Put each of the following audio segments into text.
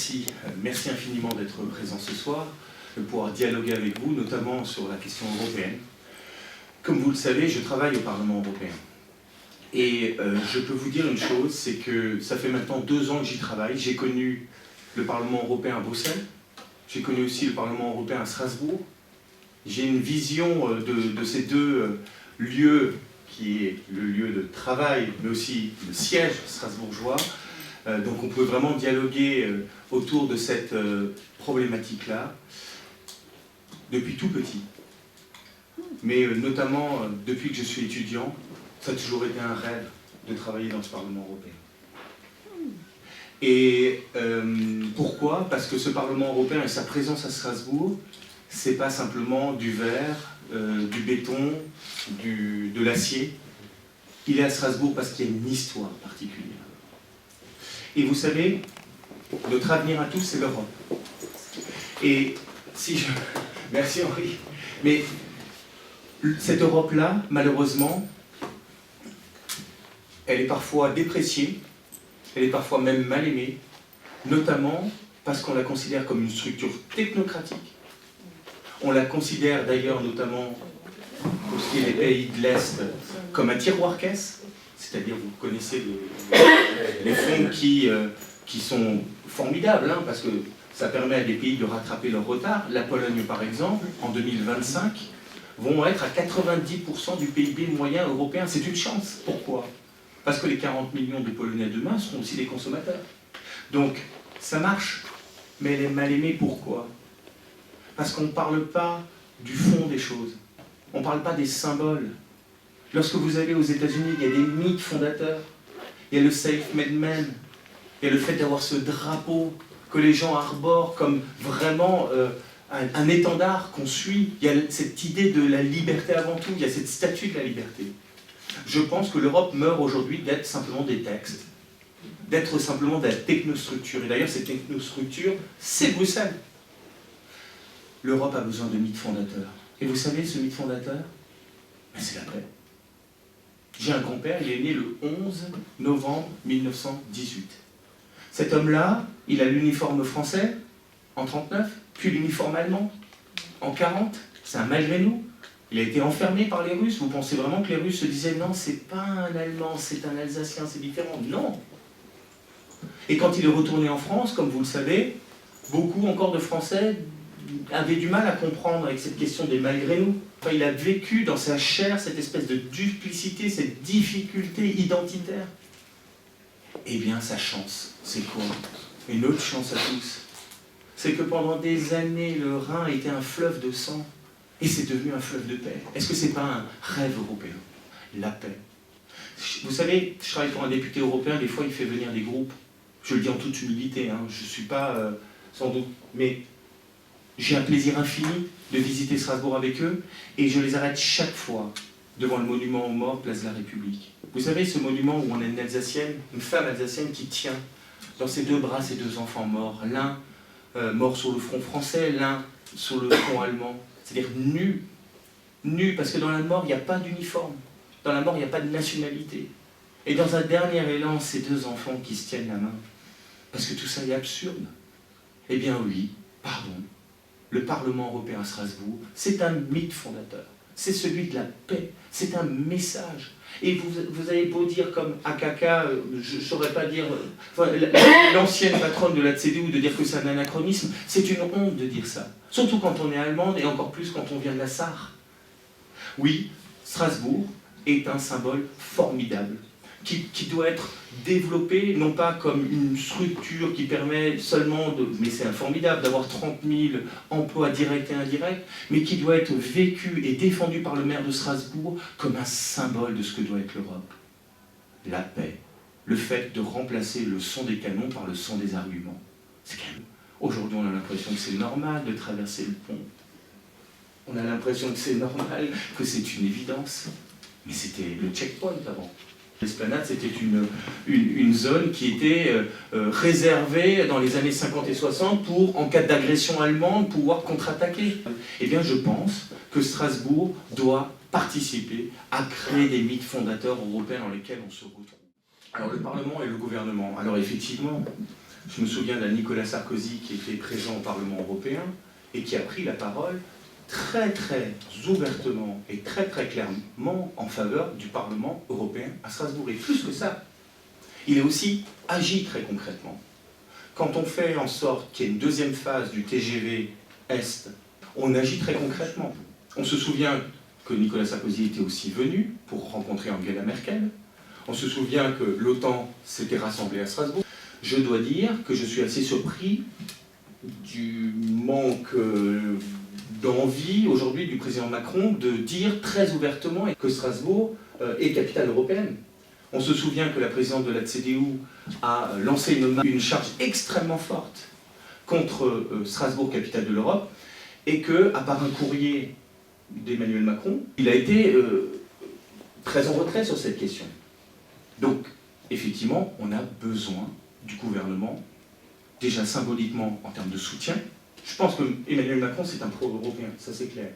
merci. Merci infiniment d'être présent ce soir, de pouvoir dialoguer avec vous, notamment sur la question européenne. Comme vous le savez, je travaille au Parlement européen. Et je peux vous dire une chose, c'est que ça fait maintenant 2 ans que j'y travaille. J'ai connu le Parlement européen à Bruxelles, j'ai connu aussi le Parlement européen à Strasbourg. J'ai une vision de ces deux lieux, qui est le lieu de travail, mais aussi le siège strasbourgeois. Donc on peut vraiment dialoguer autour de cette problématique-là depuis tout petit. Mais notamment depuis que je suis étudiant, ça a toujours été un rêve de travailler dans ce Parlement européen. Et pourquoi? Parce que ce Parlement européen et sa présence à Strasbourg, c'est pas simplement du verre, du béton, de l'acier. Il est à Strasbourg parce qu'il y a une histoire particulière. Et vous savez, notre avenir à tous, c'est l'Europe. Et si je... Merci Henri. Mais cette Europe-là, malheureusement, elle est parfois dépréciée, elle est parfois même mal aimée, notamment parce qu'on la considère comme une structure technocratique. On la considère d'ailleurs, notamment pour ce qui est des pays de l'Est, comme un tiroir-caisse, c'est-à-dire, vous connaissez les fonds qui sont formidables, hein, parce que ça permet à des pays de rattraper leur retard. La Pologne, par exemple, en 2025, vont être à 90% du PIB moyen européen. C'est une chance. Pourquoi? Parce que les 40 millions de Polonais demain seront aussi des consommateurs. Donc, ça marche, mais elle est mal aimée. Pourquoi? Parce qu'on ne parle pas du fond des choses. On ne parle pas des symboles. Lorsque vous allez aux États-Unis, il y a des mythes fondateurs. Il y a le self-made man. Il y a le fait d'avoir ce drapeau que les gens arborent comme vraiment un étendard qu'on suit. Il y a cette idée de la liberté avant tout. Il y a cette statue de la liberté. Je pense que l'Europe meurt aujourd'hui d'être simplement des textes, d'être simplement de la technostructure. Et d'ailleurs, cette technostructure, c'est Bruxelles. L'Europe a besoin de mythes fondateurs. Et vous savez, ce mythe fondateur, c'est la paix. J'ai un grand-père, il est né le 11 novembre 1918. Cet homme-là, il a l'uniforme français en 1939, puis l'uniforme allemand en 1940. C'est un malgré nous. Il a été enfermé par les Russes. Vous pensez vraiment que les Russes se disaient « Non, c'est pas un Allemand, c'est un Alsacien, c'est différent ». Non. Et quand il est retourné en France, comme vous le savez, beaucoup encore de Français avaient du mal à comprendre avec cette question des malgré nous. Enfin, il a vécu dans sa chair cette espèce de duplicité, cette difficulté identitaire. Eh bien, sa chance, c'est quoi? Une autre chance à tous. C'est que pendant des années, le Rhin était un fleuve de sang. Et c'est devenu un fleuve de paix. Est-ce que ce n'est pas un rêve européen? La paix. Vous savez, je travaille pour un député européen, des fois il fait venir des groupes. Je le dis en toute humilité, hein, je ne suis pas sans doute, mais j'ai un plaisir infini de visiter Strasbourg avec eux, et je les arrête chaque fois devant le monument aux morts, place de la République. Vous savez, ce monument où on a une Alsacienne, une femme alsacienne qui tient dans ses 2 bras ses 2 enfants morts, l'un mort sur le front français, l'un sur le front allemand. C'est-à-dire nu, parce que dans la mort, il n'y a pas d'uniforme. Dans la mort, il n'y a pas de nationalité. Et dans un dernier élan, ces 2 enfants qui se tiennent la main, parce que tout ça est absurde. Eh bien oui, pardon, le Parlement européen à Strasbourg, c'est un mythe fondateur. C'est celui de la paix, c'est un message. Et vous avez beau dire comme Akaka, je ne saurais pas dire, l'ancienne patronne de la CDU, de dire que c'est un anachronisme, c'est une honte de dire ça. Surtout quand on est allemande et encore plus quand on vient de la Sarre. Oui, Strasbourg est un symbole formidable, qui doit être développé, non pas comme une structure qui permet seulement de... Mais c'est formidable d'avoir 30 000 emplois directs et indirects, mais qui doit être vécu et défendu par le maire de Strasbourg comme un symbole de ce que doit être l'Europe. La paix, le fait de remplacer le son des canons par le son des arguments. C'est quand même... Aujourd'hui, on a l'impression que c'est normal de traverser le pont. On a l'impression que c'est normal, que c'est une évidence. Mais c'était le checkpoint avant. L'esplanade, c'était une zone qui était réservée dans les années 50 et 60 pour, en cas d'agression allemande, pouvoir contre-attaquer. Eh bien, je pense que Strasbourg doit participer à créer des mythes fondateurs européens dans lesquels on se retrouve. Alors, le Parlement et le gouvernement. Alors, effectivement, Je me souviens d'un Nicolas Sarkozy qui était présent au Parlement européen et qui a pris la parole très très ouvertement et très très clairement en faveur du Parlement européen à Strasbourg. Et plus que ça, il a aussi agi très concrètement. Quand on fait en sorte qu'il y ait une deuxième phase du TGV Est, on agit très concrètement. On se souvient que Nicolas Sarkozy était aussi venu pour rencontrer Angela Merkel. On se souvient que l'OTAN s'était rassemblée à Strasbourg. Je dois dire que je suis assez surpris du manque d'envie aujourd'hui du président Macron de dire très ouvertement que Strasbourg est capitale européenne. On se souvient que la présidente de la CDU a lancé une charge extrêmement forte contre Strasbourg, capitale de l'Europe, et qu'à part un courrier d'Emmanuel Macron, il a été très en retrait sur cette question. Donc, effectivement, on a besoin du gouvernement, déjà symboliquement en termes de soutien. Je pense que Emmanuel Macron, c'est un pro-européen, ça c'est clair.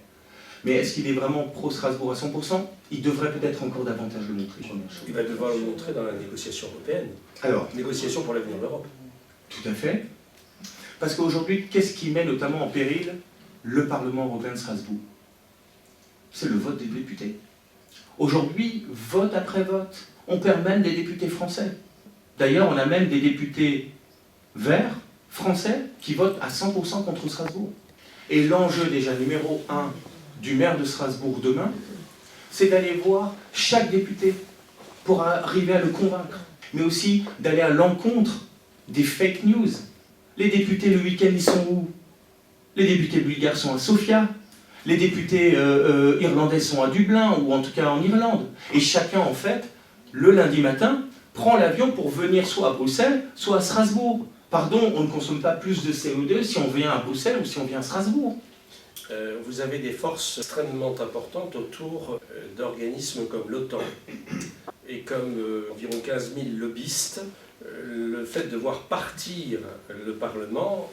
Mais est-ce qu'il est vraiment pro-Strasbourg à 100%? Il devrait peut-être encore davantage le montrer. Il va devoir le montrer dans la négociation européenne. Alors, négociation pour l'avenir de l'Europe. Tout à fait. Parce qu'aujourd'hui, qu'est-ce qui met notamment en péril le Parlement européen de Strasbourg? C'est le vote des députés. Aujourd'hui, vote après vote, on perd même des députés français. D'ailleurs, on a même des députés verts, français, qui votent à 100% contre Strasbourg. Et l'enjeu déjà numéro 1 du maire de Strasbourg demain, c'est d'aller voir chaque député pour arriver à le convaincre, mais aussi d'aller à l'encontre des fake news. Les députés le week-end, ils sont où? Les députés bulgares sont à Sofia, les députés irlandais sont à Dublin, ou en tout cas en Irlande. Et chacun, en fait, le lundi matin, prend l'avion pour venir soit à Bruxelles, soit à Strasbourg. Pardon, on ne consomme pas plus de CO2 si on vient à Bruxelles ou si on vient à Strasbourg. Vous avez des forces extrêmement importantes autour d'organismes comme l'OTAN et comme environ 15 000 lobbyistes. Le fait de voir partir le Parlement,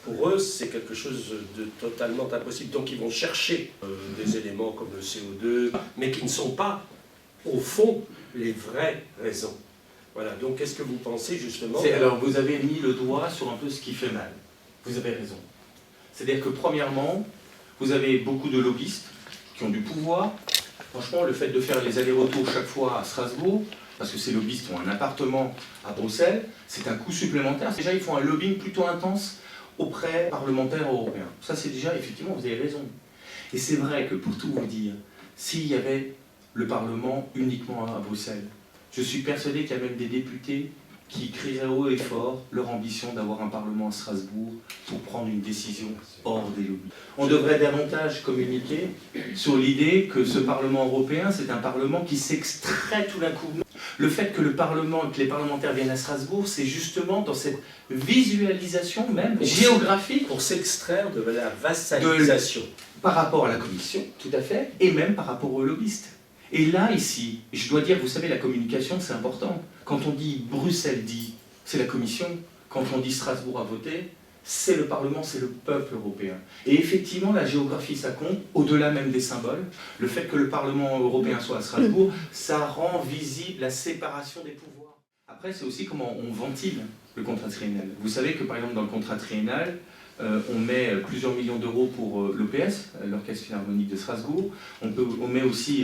pour eux, c'est quelque chose de totalement impossible. Donc ils vont chercher des éléments comme le CO2, mais qui ne sont pas, au fond, les vraies raisons. Voilà, donc qu'est-ce que vous pensez justement? Alors vous avez mis le doigt sur un peu ce qui fait mal. Vous avez raison. C'est-à-dire que premièrement, vous avez beaucoup de lobbyistes qui ont du pouvoir. Franchement, le fait de faire les allers-retours chaque fois à Strasbourg, parce que ces lobbyistes ont un appartement à Bruxelles, c'est un coût supplémentaire. Déjà, ils font un lobbying plutôt intense auprès des parlementaires européens. Ça, c'est déjà, effectivement, vous avez raison. Et c'est vrai que, pour tout vous dire, s'il y avait le Parlement uniquement à Bruxelles, je suis persuadé qu'il y a même des députés qui crieraient haut et fort leur ambition d'avoir un Parlement à Strasbourg pour prendre une décision hors des lobbies. On devrait davantage communiquer sur l'idée que ce Parlement européen, c'est un Parlement qui s'extrait tout d'un coup. Le fait que le Parlement, que les parlementaires viennent à Strasbourg, c'est justement dans cette visualisation même géographique. Pour s'extraire de la vassalisation. Par rapport à la Commission, tout à fait, et même par rapport aux lobbyistes. Et là, ici, je dois dire, vous savez, la communication, c'est important. Quand on dit Bruxelles dit, c'est la Commission. Quand on dit Strasbourg a voté, c'est le Parlement, c'est le peuple européen. Et effectivement, la géographie, ça compte, au-delà même des symboles. Le fait que le Parlement européen soit à Strasbourg, ça rend visible la séparation des pouvoirs. Après, c'est aussi comment on ventile le contrat triennal. Vous savez que, par exemple, dans le contrat triennal, on met plusieurs millions d'euros pour l'OPS, l'Orchestre Philharmonique de Strasbourg. On met aussi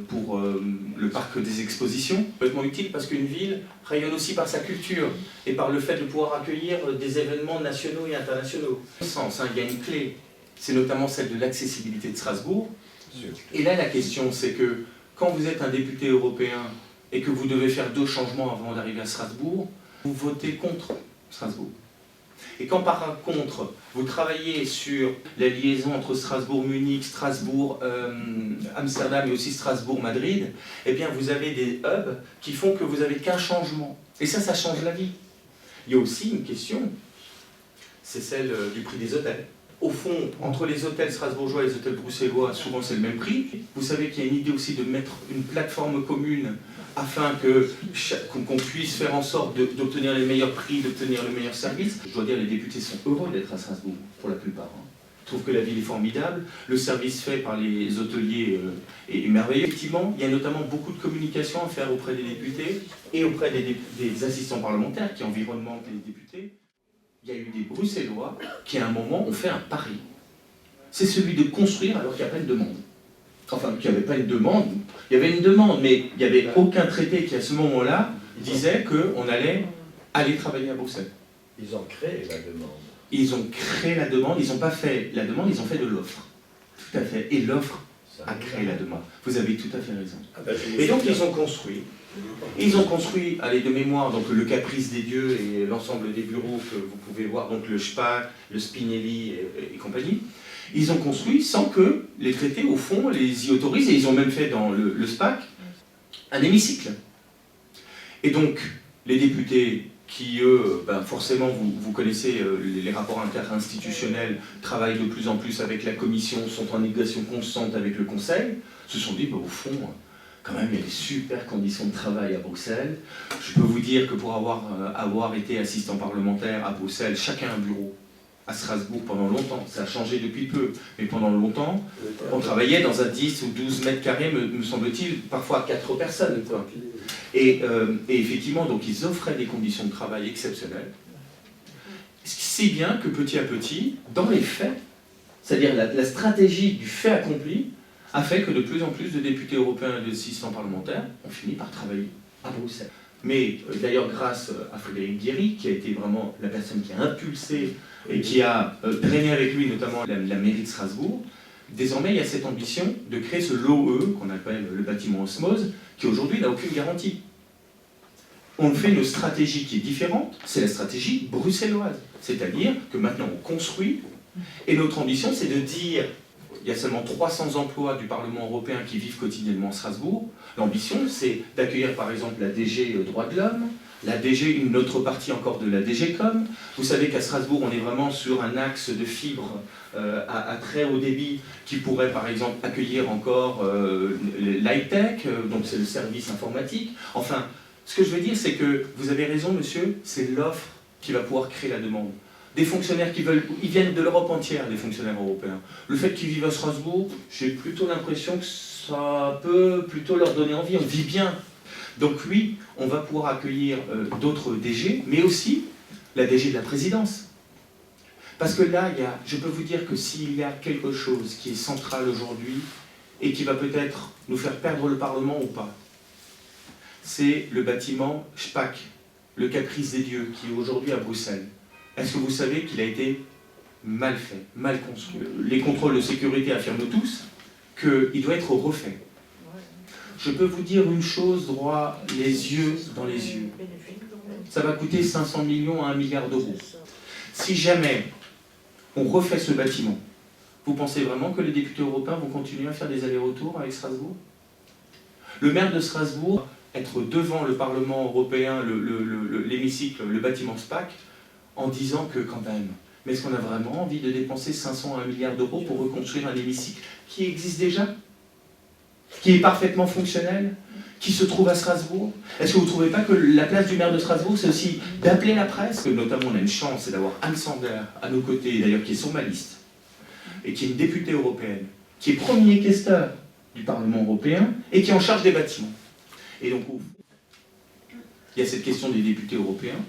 pour le parc des expositions. Complètement utile parce qu'une ville rayonne aussi par sa culture et par le fait de pouvoir accueillir des événements nationaux et internationaux. Au sens, il y a une clé, c'est notamment celle de l'accessibilité de Strasbourg. Et là, la question, c'est que quand vous êtes un député européen et que vous devez faire 2 changements avant d'arriver à Strasbourg, vous votez contre Strasbourg. Et quand par contre, vous travaillez sur la liaison entre Strasbourg-Munich, Strasbourg-Amsterdam et aussi Strasbourg-Madrid, eh bien vous avez des hubs qui font que vous n'avez qu'un changement. Et ça change la vie. Il y a aussi une question, c'est celle du prix des hôtels. Au fond, entre les hôtels strasbourgeois et les hôtels bruxellois, souvent c'est le même prix. Vous savez qu'il y a une idée aussi de mettre une plateforme commune afin qu'on puisse faire en sorte d'obtenir les meilleurs prix, d'obtenir le meilleur service. Je dois dire, les députés sont heureux d'être à Strasbourg, pour la plupart. trouve que la ville est formidable, le service fait par les hôteliers est merveilleux. Effectivement, il y a notamment beaucoup de communication à faire auprès des députés et auprès des assistants parlementaires qui environnementent les députés. Il y a eu des Bruxellois qui, à un moment, ont fait un pari. C'est celui de construire alors qu'il n'y a pas de demande. Enfin, qu'il n'y avait pas une demande. Il y avait une demande, mais il n'y avait aucun traité qui, à ce moment-là, disait qu'on allait aller travailler à Bruxelles. Ils ont créé la demande. Ils ont créé la demande, ils n'ont pas fait la demande, ils ont fait de l'offre. Tout à fait. Et l'offre a créé la demande. Vous avez tout à fait raison. Et donc ils ont construit. Ils ont construit, allez, de mémoire, donc le Caprice des Dieux et l'ensemble des bureaux que vous pouvez voir, donc le Spaak, le Spinelli et compagnie. Ils ont construit sans que les traités, au fond, les y autorisent, et ils ont même fait dans le Spaak un hémicycle. Et donc, les députés qui, eux, forcément, vous connaissez les rapports interinstitutionnels, travaillent de plus en plus avec la Commission, sont en négociation constante avec le Conseil, se sont dit, au fond, quand même, il y a des super conditions de travail à Bruxelles. Je peux vous dire que pour avoir été assistant parlementaire à Bruxelles, chacun a un bureau. À Strasbourg pendant longtemps, ça a changé depuis peu, mais pendant longtemps, on travaillait dans un 10 ou 12 mètres carrés, me semble-t-il, parfois 4 personnes. Quoi. Et effectivement, donc ils offraient des conditions de travail exceptionnelles, si bien que petit à petit, dans les faits, c'est-à-dire la stratégie du fait accompli, a fait que de plus en plus de députés européens et d'assistants parlementaires ont fini par travailler à Bruxelles. Mais d'ailleurs grâce à Frédéric Bierry, qui a été vraiment la personne qui a impulsé et qui a traîné avec lui notamment la mairie de Strasbourg, désormais il y a cette ambition de créer ce LOE, qu'on appelle le bâtiment Osmose, qui aujourd'hui n'a aucune garantie. On fait une stratégie qui est différente, c'est la stratégie bruxelloise. C'est-à-dire que maintenant on construit, et notre ambition c'est de dire, il y a seulement 300 emplois du Parlement européen qui vivent quotidiennement à Strasbourg. L'ambition, c'est d'accueillir par exemple la DG Droits de l'Homme, la DG, une autre partie encore de la DG Com. Vous savez qu'à Strasbourg, on est vraiment sur un axe de fibre à très haut débit qui pourrait par exemple accueillir encore l'high-tech, donc c'est le service informatique. Enfin, ce que je veux dire, c'est que vous avez raison, monsieur, c'est l'offre qui va pouvoir créer la demande. Des fonctionnaires qui veulent, ils viennent de l'Europe entière, les fonctionnaires européens. Le fait qu'ils vivent à Strasbourg, j'ai plutôt l'impression que ça peut plutôt leur donner envie, on vit bien. Donc oui, on va pouvoir accueillir d'autres DG, mais aussi la DG de la présidence. Parce que là, je peux vous dire que s'il y a quelque chose qui est central aujourd'hui, et qui va peut-être nous faire perdre le Parlement ou pas, c'est le bâtiment Spaak, le Caprice des Dieux, qui est aujourd'hui à Bruxelles. Est-ce que vous savez qu'il a été mal fait, mal construit? Les contrôles de sécurité affirment tous qu'il doit être refait. Je peux vous dire une chose, droit les yeux dans les yeux. Ça va coûter 500 millions à 1 milliard d'euros. Si jamais on refait ce bâtiment, vous pensez vraiment que les députés européens vont continuer à faire des allers-retours avec Strasbourg? Le maire de Strasbourg, être devant le Parlement européen, l'hémicycle, le bâtiment Spaak, en disant que quand même, mais est-ce qu'on a vraiment envie de dépenser 500 à 1 milliard d'euros pour reconstruire un hémicycle qui existe déjà, qui est parfaitement fonctionnel, qui se trouve à Strasbourg? Est-ce que vous ne trouvez pas que la place du maire de Strasbourg, c'est aussi d'appeler la presse? Notamment, on a une chance, c'est d'avoir Anne Sander à nos côtés, d'ailleurs qui est sur ma liste, et qui est une députée européenne, qui est premier questeur du Parlement européen, et qui est en charge des bâtiments. Et donc, il y a cette question des députés européens,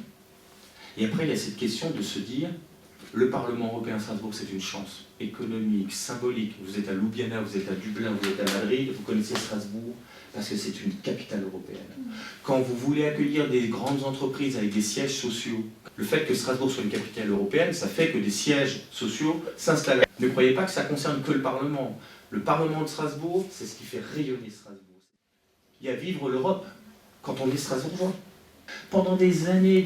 et après, il y a cette question de se dire, le Parlement européen à Strasbourg, c'est une chance économique, symbolique. Vous êtes à Ljubljana, vous êtes à Dublin, vous êtes à Madrid, vous connaissez Strasbourg, parce que c'est une capitale européenne. Quand vous voulez accueillir des grandes entreprises avec des sièges sociaux, le fait que Strasbourg soit une capitale européenne, ça fait que des sièges sociaux s'installent. Ne croyez pas que ça concerne que le Parlement. Le Parlement de Strasbourg, c'est ce qui fait rayonner Strasbourg. Il y a vivre l'Europe quand on est strasbourgeois. Pendant des années,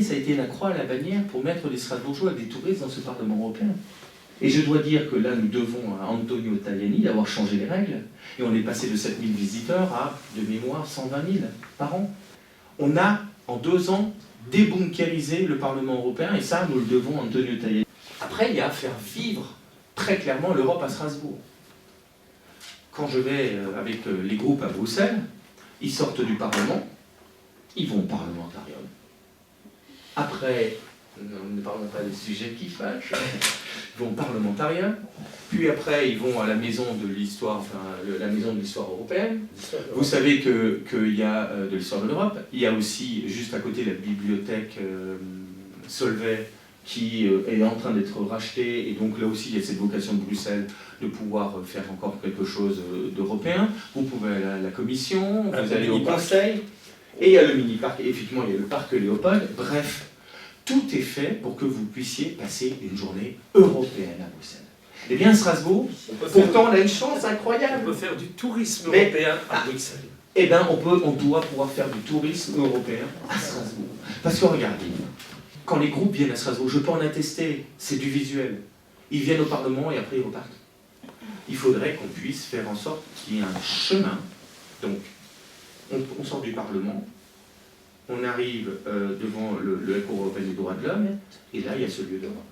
ça a été la croix à la bannière pour mettre des Strasbourgeois et des touristes dans ce Parlement européen. Et je dois dire que là, nous devons à Antonio Tajani d'avoir changé les règles. Et on est passé de 7 000 visiteurs à, de mémoire, 120 000 par an. On a, en 2 ans, débunkérisé le Parlement européen, et ça, nous le devons à Antonio Tajani. Après, il y a à faire vivre très clairement l'Europe à Strasbourg. Quand je vais avec les groupes à Bruxelles, ils sortent du Parlement, ils vont au parlementarium. Après Nous ne parlons pas des sujets qui fâchent. Ils vont au parlementariat, puis après ils vont à la maison de l'histoire, enfin la maison de l'histoire européenne. Vous savez qu'il y a de l'histoire de l'Europe, il y a aussi juste à côté la bibliothèque Solvay qui est en train d'être rachetée, et donc là aussi il y a cette vocation de Bruxelles de pouvoir faire encore quelque chose d'européen. Vous pouvez aller à la Commission, vous allez au Conseil, et il y a le mini-parc, et effectivement il y a le parc Léopold, bref. Tout est fait pour que vous puissiez passer une journée européenne à Bruxelles. Eh bien, Strasbourg, pourtant, on a une chance incroyable. On peut faire du tourisme européen à Bruxelles. Eh bien, on doit pouvoir faire du tourisme européen à Strasbourg. Parce que regardez, quand les groupes viennent à Strasbourg, je peux en attester, c'est du visuel. Ils viennent au Parlement et après ils repartent. Il faudrait qu'on puisse faire en sorte qu'il y ait un chemin. Donc, on sort du Parlement, on arrive devant la Cour européenne des droits de l'homme, et là, il y a ce lieu d'Europe.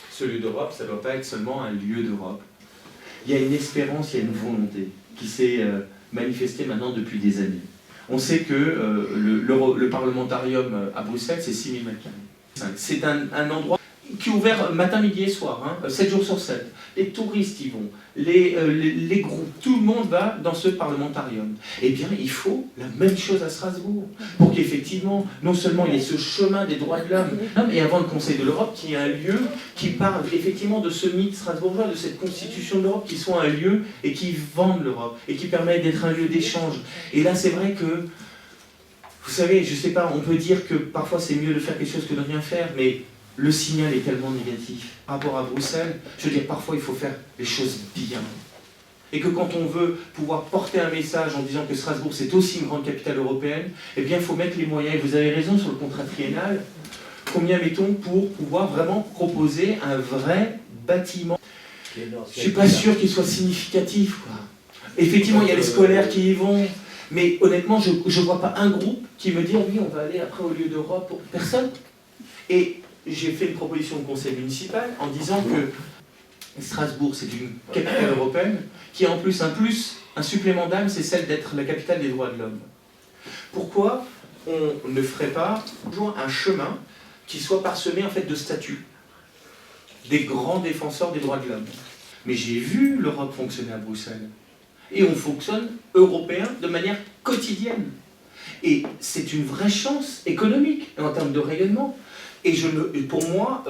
Ce lieu d'Europe, ça ne doit pas être seulement un lieu d'Europe. Il y a une espérance, il y a une volonté qui s'est manifestée maintenant depuis des années. On sait que le parlementarium à Bruxelles, c'est 6000 m². C'est un endroit qui est ouvert matin, midi et soir, 7 jours sur 7. Les touristes y vont, les groupes, tout le monde va dans ce parlementarium. Eh bien, il faut la même chose à Strasbourg, pour qu'effectivement, non seulement il y ait ce chemin des droits de l'homme, mais avant le Conseil de l'Europe, qu'il y ait un lieu qui parle effectivement de ce mythe strasbourgeois, de cette constitution de l'Europe, qui soit un lieu et qui vende l'Europe, et qui permet d'être un lieu d'échange. Et là, c'est vrai que, vous savez, je ne sais pas, on peut dire que parfois c'est mieux de faire quelque chose que de rien faire, mais le signal est tellement négatif. Par rapport à Bruxelles, je veux dire, parfois il faut faire les choses bien. Et que quand on veut pouvoir porter un message en disant que Strasbourg c'est aussi une grande capitale européenne, eh bien il faut mettre les moyens. Et vous avez raison sur le contrat triennal. Combien mettons pour pouvoir vraiment proposer un vrai bâtiment? Je ne suis pas sûr qu'il soit significatif, quoi. Effectivement, il y a les scolaires qui y vont. Mais honnêtement, je ne vois pas un groupe qui me dit oh oui, on va aller après au lieu d'Europe. Personne. Et j'ai fait une proposition au conseil municipal en disant que Strasbourg, c'est une capitale européenne qui a en plus, un supplément d'âme, c'est celle d'être la capitale des droits de l'homme. Pourquoi on ne ferait pas toujours un chemin qui soit parsemé en fait de statues des grands défenseurs des droits de l'homme? Mais j'ai vu l'Europe fonctionner à Bruxelles. Et on fonctionne européen de manière quotidienne. Et c'est une vraie chance économique en termes de rayonnement. Et pour moi,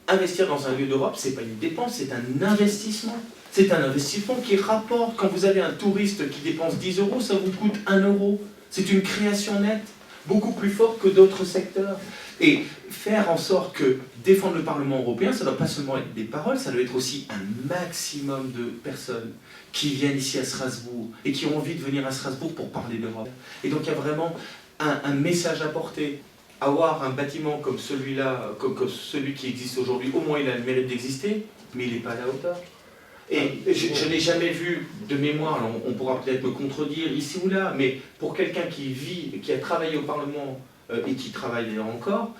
investir dans un lieu d'Europe, ce n'est pas une dépense, c'est un investissement. C'est un investissement qui rapporte. Quand vous avez un touriste qui dépense 10 €, ça vous coûte 1 €. C'est une création nette, beaucoup plus forte que d'autres secteurs. Et faire en sorte que défendre le Parlement européen, ça ne doit pas seulement être des paroles, ça doit être aussi un maximum de personnes qui viennent ici à Strasbourg et qui ont envie de venir à Strasbourg pour parler d'Europe. Et donc il y a vraiment un message à porter. Avoir un bâtiment comme celui-là, comme celui qui existe aujourd'hui, au moins il a le mérite d'exister, mais il n'est pas à la hauteur. Et je n'ai jamais vu de mémoire, alors on pourra peut-être me contredire ici ou là, mais pour quelqu'un qui vit, qui a travaillé au Parlement et qui travaille d'ailleurs encore,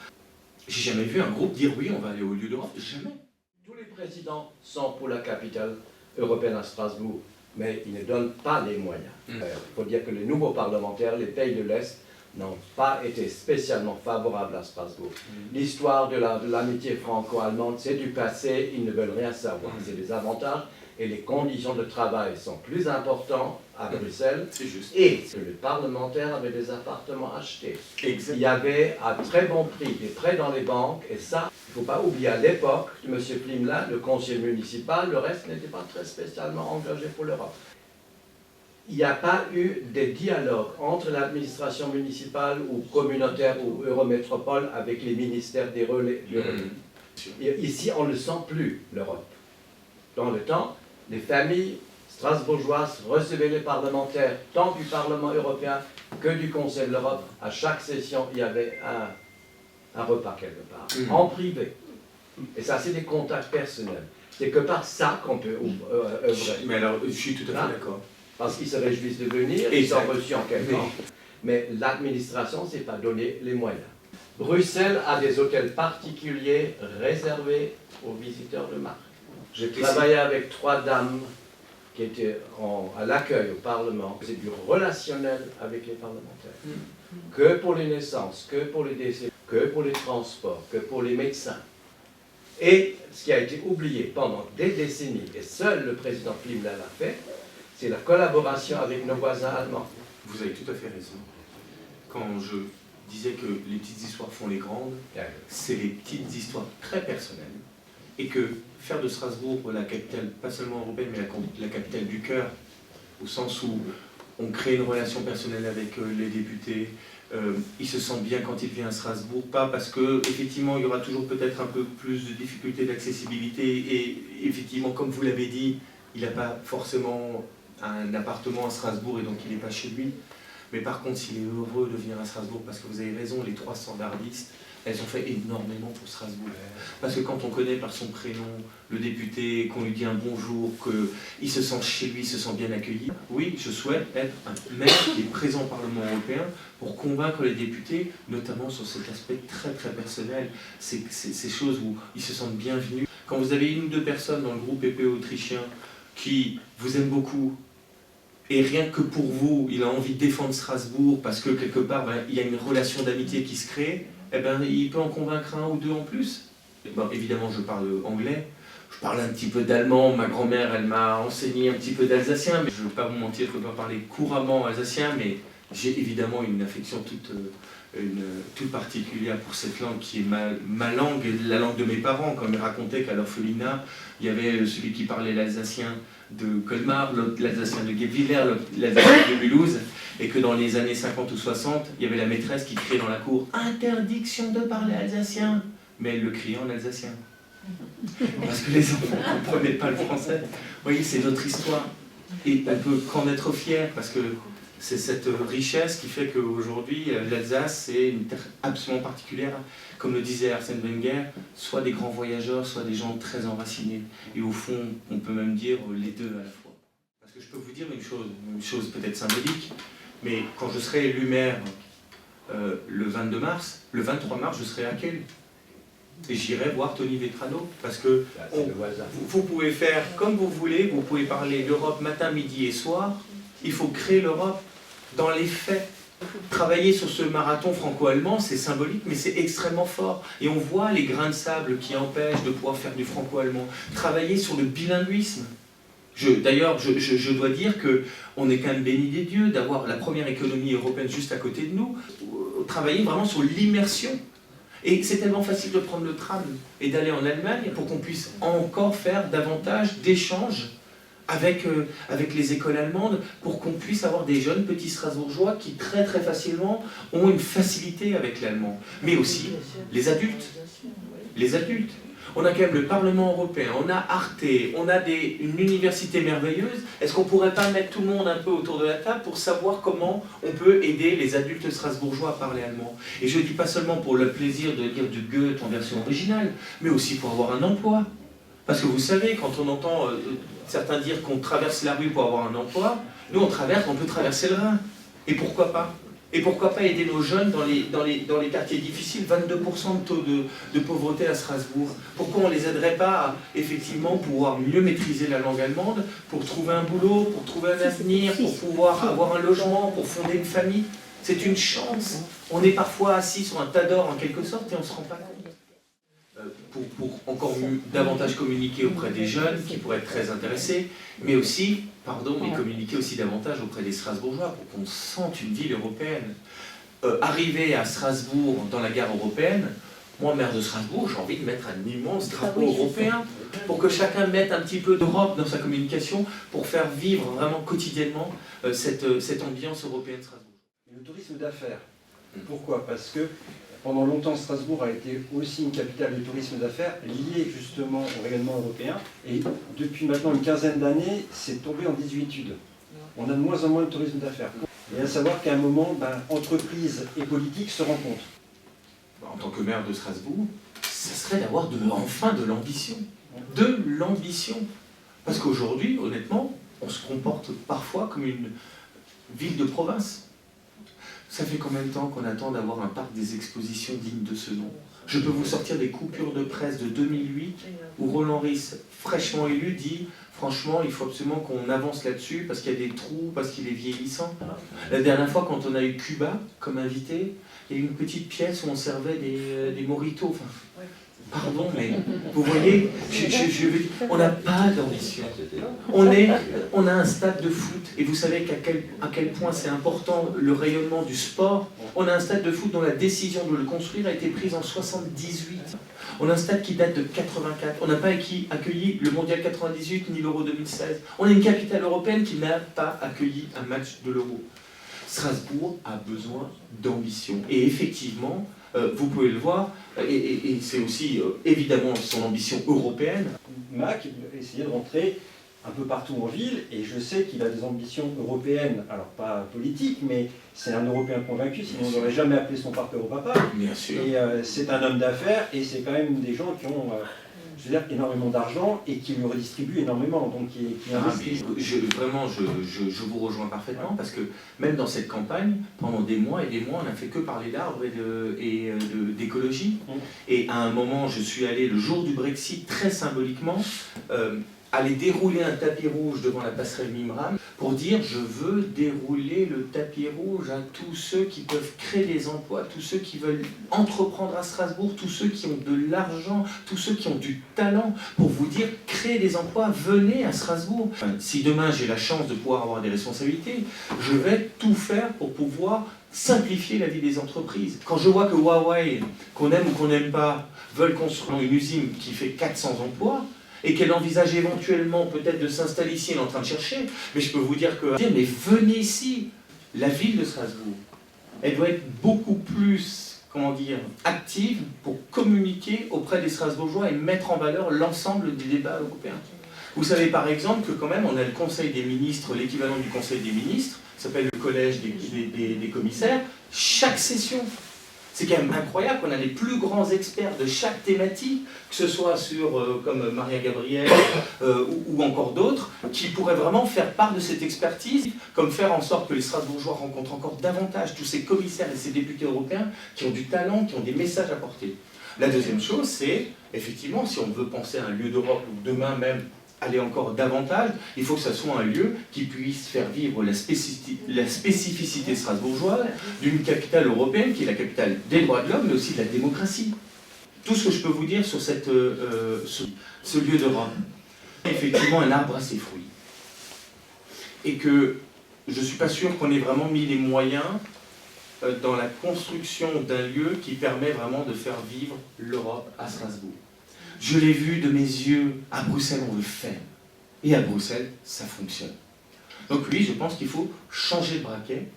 j'ai jamais vu un groupe dire oui, on va aller au lieu d'Europe, jamais. Tous les présidents sont pour la capitale européenne à Strasbourg, mais ils ne donnent pas les moyens. Il faut dire que les nouveaux parlementaires, les pays de l'Est, n'ont pas été spécialement favorables à Strasbourg. L'histoire de l'amitié franco-allemande, c'est du passé, ils ne veulent rien savoir. C'est des avantages et les conditions de travail sont plus importantes à Bruxelles. C'est juste. Et que les parlementaires avaient des appartements achetés. Exactement. Il y avait à très bon prix des prêts dans les banques, et ça, il ne faut pas oublier, à l'époque de M. Plimlin, le conseiller municipal, le reste n'était pas très spécialement engagé pour l'Europe. Il n'y a pas eu de dialogue entre l'administration municipale ou communautaire ou Eurométropole avec les ministères des relais. Ici, on ne sent plus l'Europe. Dans le temps, les familles strasbourgeoises recevaient les parlementaires, tant du Parlement européen que du Conseil de l'Europe. À chaque session, il y avait un repas quelque part, en privé. Et ça, c'est des contacts personnels. C'est que par ça qu'on peut œuvrer. Mais alors, je suis tout à fait d'accord. Parce qu'ils se réjouissent de venir, ils sont reçus en quelque temps. Mais l'administration ne s'est pas donné les moyens. Bruxelles a des hôtels particuliers réservés aux visiteurs de marque. J'ai travaillé avec 3 dames qui étaient à l'accueil au Parlement. C'est du relationnel avec les parlementaires. Que pour les naissances, que pour les décès, que pour les transports, que pour les médecins. Et ce qui a été oublié pendant des décennies, et seul le président Klimla l'a fait, c'est la collaboration avec nos voisins allemands. Vous avez tout à fait raison. Quand je disais que les petites histoires font les grandes, c'est les petites histoires très personnelles. Et que faire de Strasbourg la capitale, pas seulement européenne, mais la capitale du cœur, au sens où on crée une relation personnelle avec les députés, ils se sentent bien quand ils viennent à Strasbourg, pas parce que effectivement il y aura toujours peut-être un peu plus de difficultés d'accessibilité, et effectivement, comme vous l'avez dit, il n'a pas forcément un appartement à Strasbourg et donc il n'est pas chez lui. Mais par contre, s'il est heureux de venir à Strasbourg, parce que vous avez raison, les 300 standardistes, elles ont fait énormément pour Strasbourg. Parce que quand on connaît par son prénom le député, qu'on lui dit un bonjour, qu'il se sent chez lui, il se sent bien accueilli, oui, je souhaite être un maire qui est présent au Parlement européen pour convaincre les députés, notamment sur cet aspect très très personnel, ces choses où ils se sentent bienvenus. Quand vous avez une ou deux personnes dans le groupe PP autrichien qui vous aiment beaucoup, et rien que pour vous, il a envie de défendre Strasbourg parce que quelque part, il y a une relation d'amitié qui se crée, eh ben, il peut en convaincre un ou deux en plus. Bon, évidemment, je parle anglais, je parle un petit peu d'allemand, ma grand-mère, elle m'a enseigné un petit peu d'alsacien, mais je ne veux pas vous mentir, je ne peux pas parler couramment alsacien, mais j'ai évidemment une affection toute particulière pour cette langue qui est ma langue et la langue de mes parents. Quand ils me racontaient qu'à l'orphelinat, il y avait celui qui parlait l'alsacien de Colmar, l'alsacien de Guebwiller, l'alsacien de Mulhouse, et que dans les années 50 ou 60, il y avait la maîtresse qui criait dans la cour « Interdiction de parler alsacien !» Mais elle le criait en alsacien. Parce que les enfants ne comprenaient pas le français. Vous voyez, c'est notre histoire. Et on peut qu'en être fier, parce que c'est cette richesse qui fait qu'aujourd'hui, l'Alsace, c'est une terre absolument particulière. Comme le disait Arsène Wenger, soit des grands voyageurs, soit des gens très enracinés. Et au fond, on peut même dire les deux à la fois. Parce que je peux vous dire une chose peut-être symbolique, mais quand je serai élu maire le 22 mars, le 23 mars, je serai à Kehl. Et j'irai voir Tony Vetrano, parce que vous pouvez faire comme vous voulez, vous pouvez parler d'Europe matin, midi et soir, il faut créer l'Europe dans les faits. Travailler sur ce marathon franco-allemand, c'est symbolique, mais c'est extrêmement fort. Et on voit les grains de sable qui empêchent de pouvoir faire du franco-allemand. Travailler sur le bilinguisme. D'ailleurs, je dois dire qu'on est quand même béni des dieux d'avoir la première économie européenne juste à côté de nous. Travailler vraiment sur l'immersion. Et c'est tellement facile de prendre le tram et d'aller en Allemagne pour qu'on puisse encore faire davantage d'échanges avec les écoles allemandes, pour qu'on puisse avoir des jeunes petits Strasbourgeois qui très très facilement ont une facilité avec l'allemand. Mais aussi les adultes. Les adultes. On a quand même le Parlement européen, on a Arte, on a une université merveilleuse. Est-ce qu'on ne pourrait pas mettre tout le monde un peu autour de la table pour savoir comment on peut aider les adultes strasbourgeois à parler allemand? Et je ne dis pas seulement pour le plaisir de lire du Goethe en version originale, mais aussi pour avoir un emploi. Parce que vous savez, quand on entend certains dire qu'on traverse la rue pour avoir un emploi, nous on peut traverser le Rhin. Et pourquoi pas? Et pourquoi pas aider nos jeunes dans les quartiers difficiles, 22% de taux de pauvreté à Strasbourg. Pourquoi on ne les aiderait pas à effectivement pouvoir mieux maîtriser la langue allemande, pour trouver un boulot, pour trouver un avenir, pour pouvoir avoir un logement, pour fonder une famille? C'est une chance. On est parfois assis sur un tas d'or en quelque sorte et on ne se rend pas compte. Pour encore davantage communiquer auprès des jeunes qui pourraient être très intéressés, mais aussi, communiquer aussi davantage auprès des Strasbourgeois pour qu'on sente une ville européenne. Arriver à Strasbourg dans la gare européenne, moi, maire de Strasbourg, j'ai envie de mettre un immense drapeau européen pour que chacun mette un petit peu d'Europe dans sa communication pour faire vivre vraiment quotidiennement cette ambiance européenne Strasbourg. Le tourisme d'affaires. Pourquoi? Parce que pendant longtemps, Strasbourg a été aussi une capitale de tourisme d'affaires liée justement au rayonnement européen. Et depuis maintenant une quinzaine d'années, c'est tombé en désuétude. On a de moins en moins de tourisme d'affaires. Et à savoir qu'à un moment, entreprises et politiques se rencontrent. En tant que maire de Strasbourg, ça serait d'avoir enfin de l'ambition. De l'ambition. Parce qu'aujourd'hui, honnêtement, on se comporte parfois comme une ville de province. Ça fait combien de temps qu'on attend d'avoir un parc des expositions digne de ce nom? Je peux vous sortir des coupures de presse de 2008 où Roland Ries, fraîchement élu, dit « Franchement, il faut absolument qu'on avance là-dessus parce qu'il y a des trous, parce qu'il est vieillissant. » La dernière fois, quand on a eu Cuba comme invité, il y a eu une petite pièce où on servait des mojitos. Enfin, pardon, mais vous voyez, on n'a pas d'ambition. On a un stade de foot, et vous savez à quel point c'est important le rayonnement du sport. On a un stade de foot dont la décision de le construire a été prise en 78. On a un stade qui date de 84. On n'a pas accueilli le Mondial 98 ni l'Euro 2016. On a une capitale européenne qui n'a pas accueilli un match de l'Euro. Strasbourg a besoin d'ambition. Et effectivement, vous pouvez le voir, et c'est aussi évidemment son ambition européenne. Mac essayait de rentrer un peu partout en ville, et je sais qu'il a des ambitions européennes, alors pas politiques, mais c'est un Européen convaincu, sinon on n'aurait jamais appelé son parti Europapa. Bien sûr. Et c'est un homme d'affaires, et c'est quand même des gens qui ont je veux dire, énormément d'argent et qui lui redistribuent énormément, donc qui investissent. Vraiment, je vous rejoins parfaitement, parce que même dans cette campagne, pendant des mois et des mois, on n'a fait que parler d'arbres et d'écologie. Et à un moment, je suis allé, le jour du Brexit, très symboliquement, aller dérouler un tapis rouge devant la passerelle Mimram pour dire je veux dérouler le tapis rouge à tous ceux qui peuvent créer des emplois, tous ceux qui veulent entreprendre à Strasbourg, tous ceux qui ont de l'argent, tous ceux qui ont du talent, pour vous dire créez des emplois, venez à Strasbourg. Si demain j'ai la chance de pouvoir avoir des responsabilités, je vais tout faire pour pouvoir simplifier la vie des entreprises. Quand je vois que Huawei, qu'on aime ou qu'on n'aime pas, veulent construire une usine qui fait 400 emplois, et qu'elle envisage éventuellement peut-être de s'installer ici, elle est en train de chercher, mais je peux vous dire que, mais venez ici, la ville de Strasbourg, elle doit être beaucoup plus, comment dire, active pour communiquer auprès des Strasbourgeois et mettre en valeur l'ensemble des débats européens. Vous savez par exemple que quand même on a le Conseil des ministres, l'équivalent du Conseil des ministres, ça s'appelle le Collège des commissaires, chaque session. C'est quand même incroyable qu'on a les plus grands experts de chaque thématique, que ce soit sur, comme Maria Gabriel ou encore d'autres, qui pourraient vraiment faire part de cette expertise, comme faire en sorte que les Strasbourgeois rencontrent encore davantage tous ces commissaires et ces députés européens qui ont du talent, qui ont des messages à porter. La deuxième chose, c'est, effectivement, si on veut penser à un lieu d'Europe où demain même, aller encore davantage, il faut que ça soit un lieu qui puisse faire vivre la spécificité strasbourgeoise d'une capitale européenne qui est la capitale des droits de l'homme, mais aussi de la démocratie. Tout ce que je peux vous dire sur ce lieu d'Europe, effectivement un arbre à ses fruits. Et que je ne suis pas sûr qu'on ait vraiment mis les moyens dans la construction d'un lieu qui permet vraiment de faire vivre l'Europe à Strasbourg. Je l'ai vu de mes yeux, à Bruxelles on le fait, et à Bruxelles ça fonctionne. Donc oui, je pense qu'il faut changer de braquet.